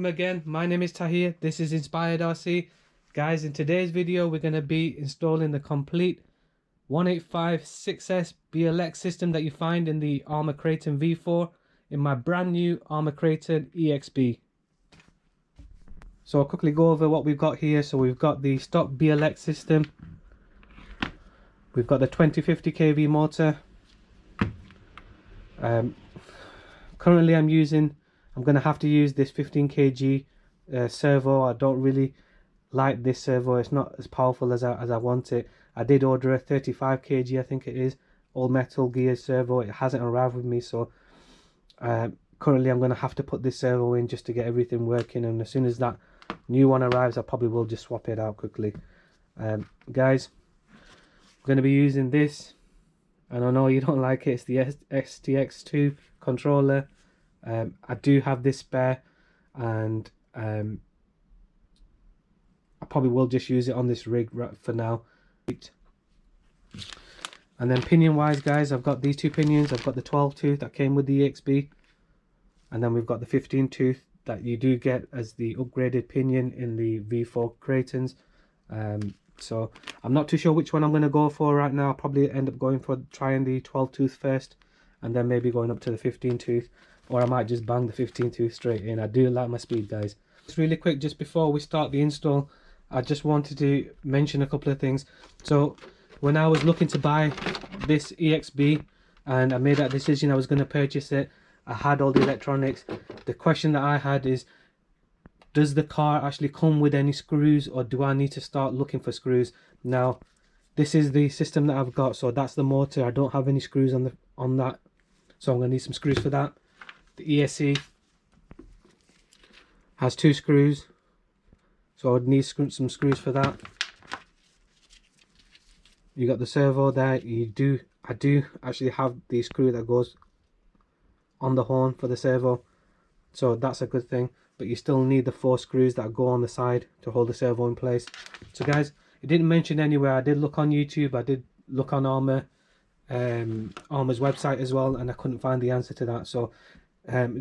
welcome again. My name is Tahir. This is Inspired RC. Guys, in today's video we're going to be installing the complete 185 6S BLX system that you find in the Arrma KRATON V4 in my brand new Arrma KRATON EXB. So I'll quickly go over what we've got here. So we've got the stock BLX system. We've got the 2050 kV motor. Currently I'm going to have to use this 15 kg servo. I don't really like this servo. It's not as powerful as I want it. I did order a 35 kg, I think it is, all metal gear servo. It hasn't arrived with me, so currently I'm going to have to put this servo in just to get everything working, and as soon as that new one arrives I probably will just swap it out quickly. Guys, I'm going to be using this, and I know you don't like it. It's the STX2 controller. I do have this spare, and I probably will just use it on this rig for now. And then pinion wise, guys, I've got these two pinions. I've got the 12 tooth that came with the EXB, and then we've got the 15 tooth that you do get as the upgraded pinion in the V4 KRATONs. So I'm not too sure which one I'm going to go for right now. I'll probably end up going for trying the 12 tooth first, and then maybe going up to the 15 tooth, or I might just bang the 15 tooth straight in. I do like my speed, guys. Just really quick, just before we start the install, I just wanted to mention a couple of things. So when I was looking to buy this EXB and I made that decision I was going to purchase it, I had all the electronics. The question that I had is, does the car actually come with any screws, or do I need to start looking for screws? Now this is the system that I've got, so that's the motor. I don't have any screws on that, so I'm going to need some screws for that. The ESC has 2 screws, so I would need some screws for that. You got the servo there. I do actually have the screw that goes on the horn for the servo, so that's a good thing. But you still need the 4 screws that go on the side to hold the servo in place. So guys, it didn't mention anywhere. I did look on YouTube, I did look on Arrma's website as well, and I couldn't find the answer to that. So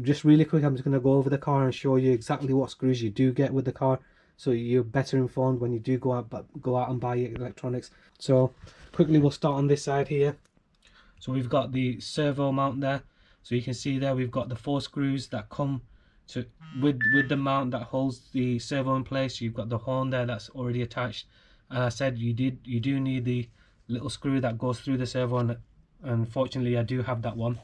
just really quick, I'm just going to go over the car and show you exactly what screws you do get with the car, so you're better informed when you do go out and buy your electronics. So quickly, we'll start on this side here. So we've got the servo mount there. So you can see there we've got the 4 screws that come with the mount that holds the servo in place. You've got the horn there that's already attached, and I said you do need the little screw that goes through the servo, and unfortunately I do have that one.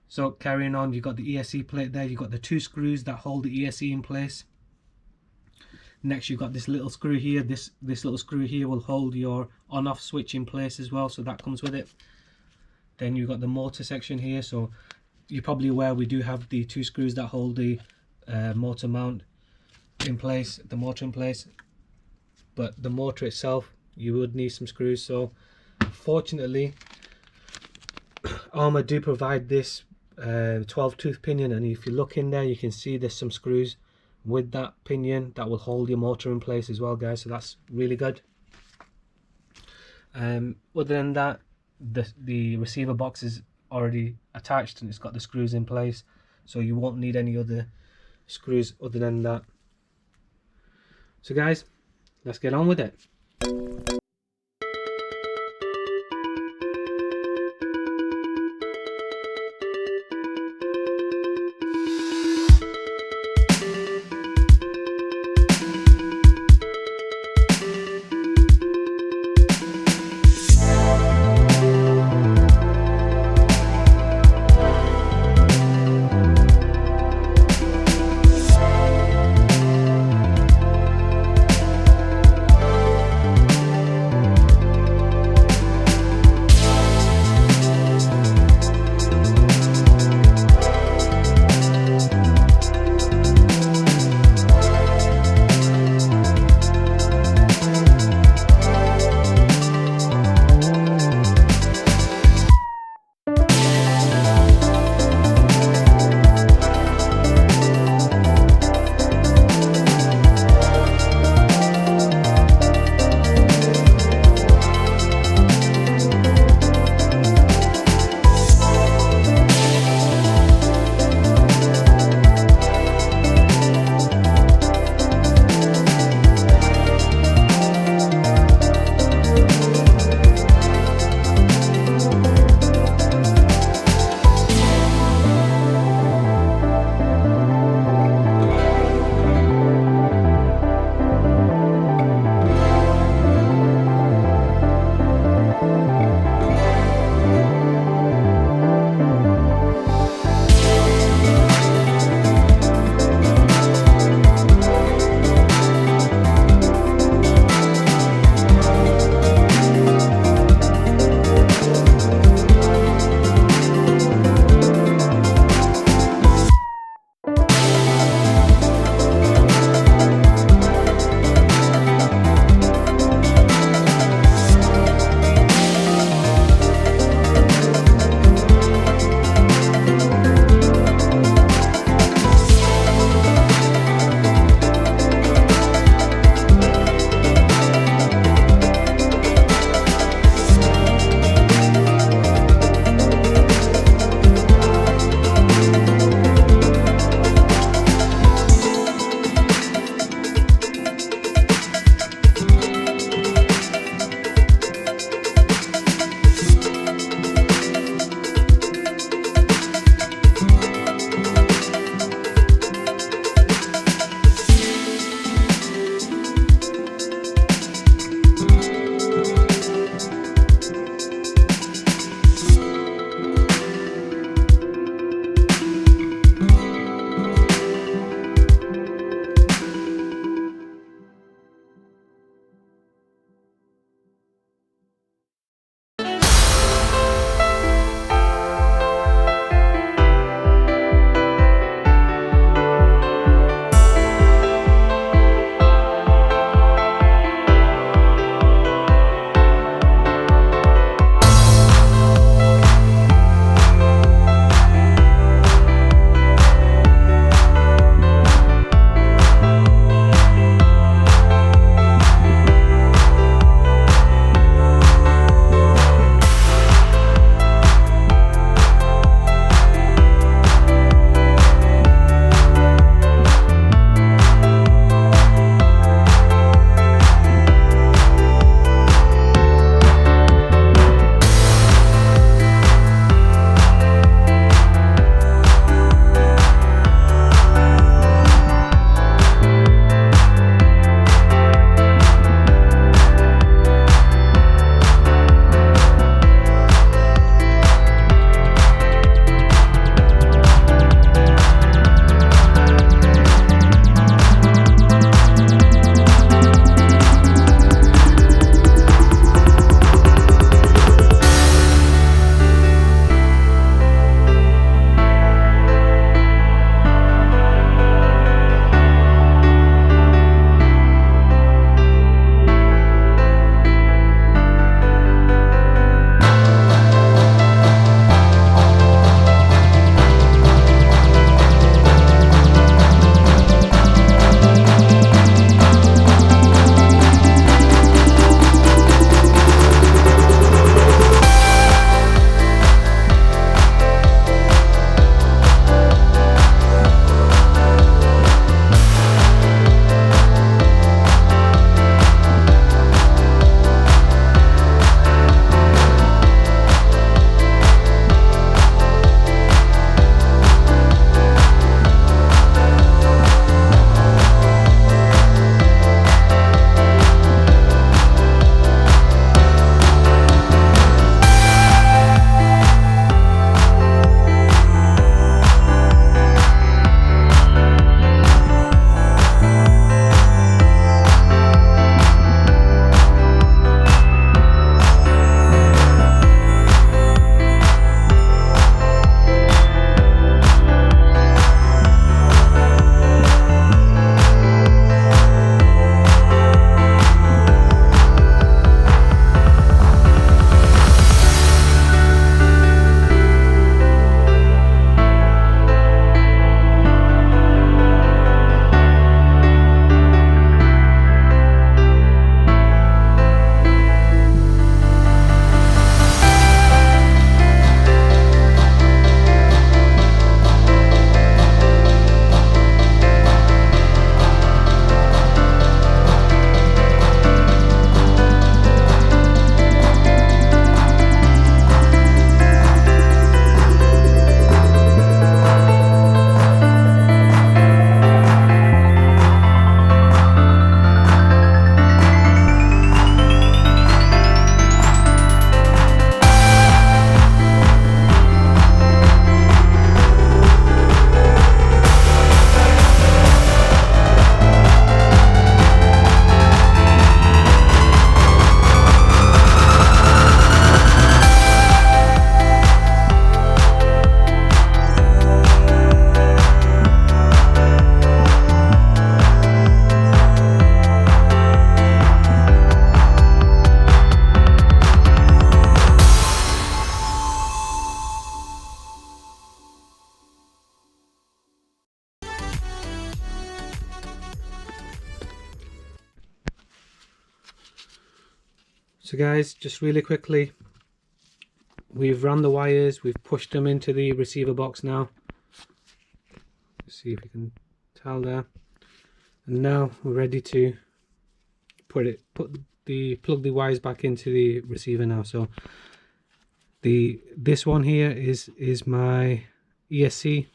So carrying on, you've got the ESC plate there. You've got the 2 screws that hold the ESC in place. Next, you've got this little screw here. This little screw here will hold your on-off switch in place as well, so that comes with it. Then you've got the motor section here. So you're probably aware we do have the 2 screws that hold the motor mount in place, the motor in place. But the motor itself, you would need some screws. So fortunately, Arrma do provide this 12 tooth pinion, and if you look in there you can see there's some screws with that pinion that will hold your motor in place as well, guys, so that's really good. Other than that, the receiver box is already attached and it's got the screws in place, so you won't need any other screws other than that. So guys, let's get on with it. So guys, just really quickly, we've run the wires, we've pushed them into the receiver box now. Let's see if you can tell there. And now we're ready to plug the wires back into the receiver now. So this one here is my ESC,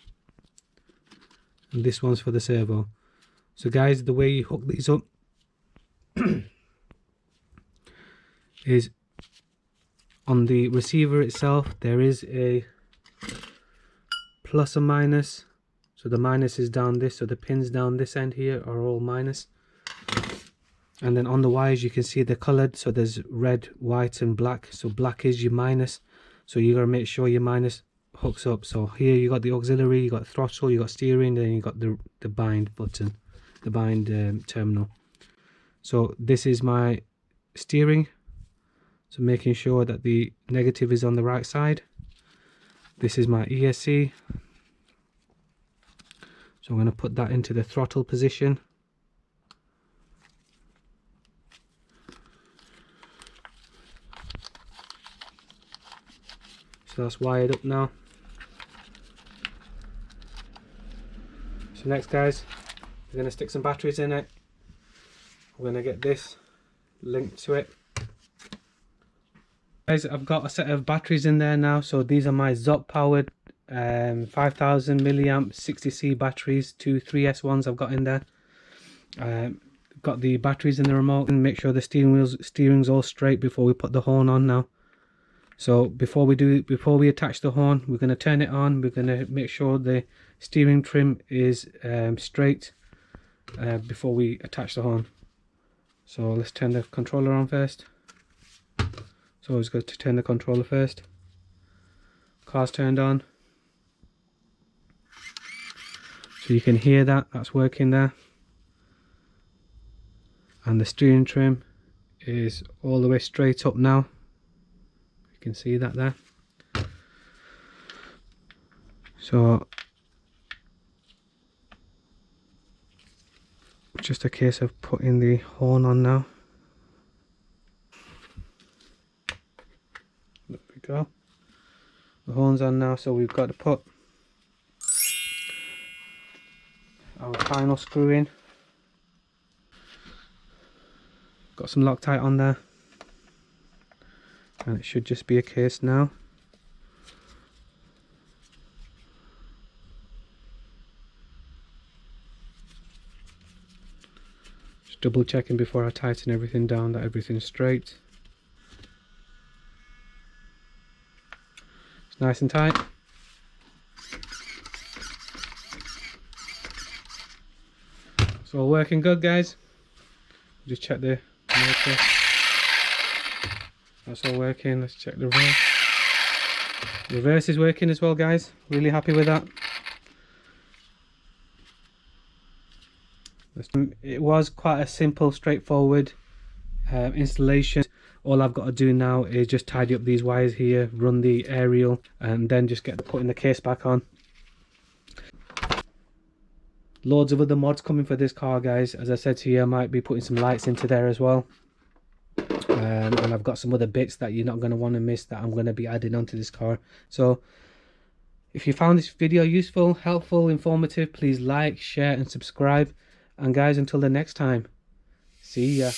and this one's for the servo. So guys, the way you hook these up is on the receiver itself there is a plus or minus. So the minus is down this, so the pins down this end here are all minus. And then on the wires you can see they're colored, so there's red, white and black. So black is your minus, so you gotta make sure your minus hooks up. So here you got the auxiliary, you got throttle, you got steering, then you got the bind button, the bind terminal. So this is my steering, so making sure that the negative is on the right side. This is my ESC, so I'm going to put that into the throttle position. So that's wired up now. So next guys, we're going to stick some batteries in it. We're going to get this linked to it. Guys, I've got a set of batteries in there now. So these are my ZOP powered 5000 milliamp 60C batteries, 2 3S ones I've got in there. Got the batteries in the remote, and make sure the steering's all straight before we put the horn on now. So before we attach the horn, we're going to turn it on. We're going to make sure the steering trim is straight before we attach the horn. So let's turn the controller on first. So always good to turn the controller first. Car's turned on. So you can hear that's working there. And the steering trim is all the way straight up now. You can see that there. So just a case of putting the horn on now. There we go. The horn's on now, so we've got to put our final screw in. Got some Loctite on there, and it should just be a case now. Just double checking before I tighten everything down that everything's straight. It's nice and tight. It's all working good, guys. Just check the motor. That's all working. Let's check the reverse. The reverse is working as well, guys. Really happy with that. It was quite a simple, straightforward installation. All I've got to do now is just tidy up these wires here, run the aerial, and then just putting the case back on. Loads of other mods coming for this car, guys. As I said to you, I might be putting some lights into there as well. And I've got some other bits that you're not going to want to miss that I'm going to be adding onto this car. So if you found this video useful, helpful, informative, please like, share and subscribe. And guys, until the next time, see ya.